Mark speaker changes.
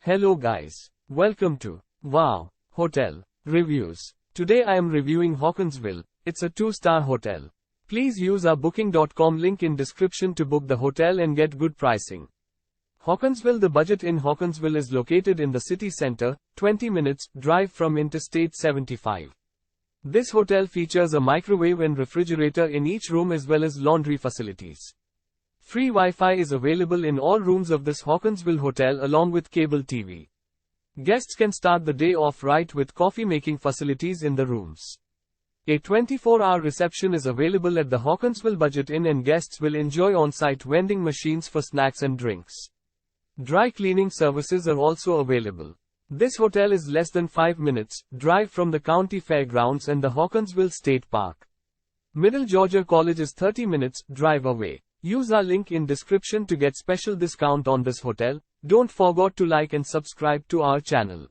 Speaker 1: Hello guys. Welcome to Wow Hotel Reviews. Today I am reviewing Hawkinsville. It's a 2-star hotel. Please use our booking.com link in description to book the hotel and get good pricing. Hawkinsville The Budget Inn Hawkinsville is located in the city center, 20 minutes drive from Interstate 75. This hotel features a microwave and refrigerator in each room as well as laundry facilities. Free Wi-Fi is available in all rooms of this Hawkinsville hotel along with cable TV. Guests can start the day off right with coffee-making facilities in the rooms. A 24-hour reception is available at the Hawkinsville Budget Inn and guests will enjoy on-site vending machines for snacks and drinks. Dry cleaning services are also available. This hotel is less than 5 minutes drive from the County Fairgrounds and the Hawkinsville State Park. Middle Georgia College is 30 minutes drive away. Use our link in description to get special discount on this hotel. Don't forget to like and subscribe to our channel.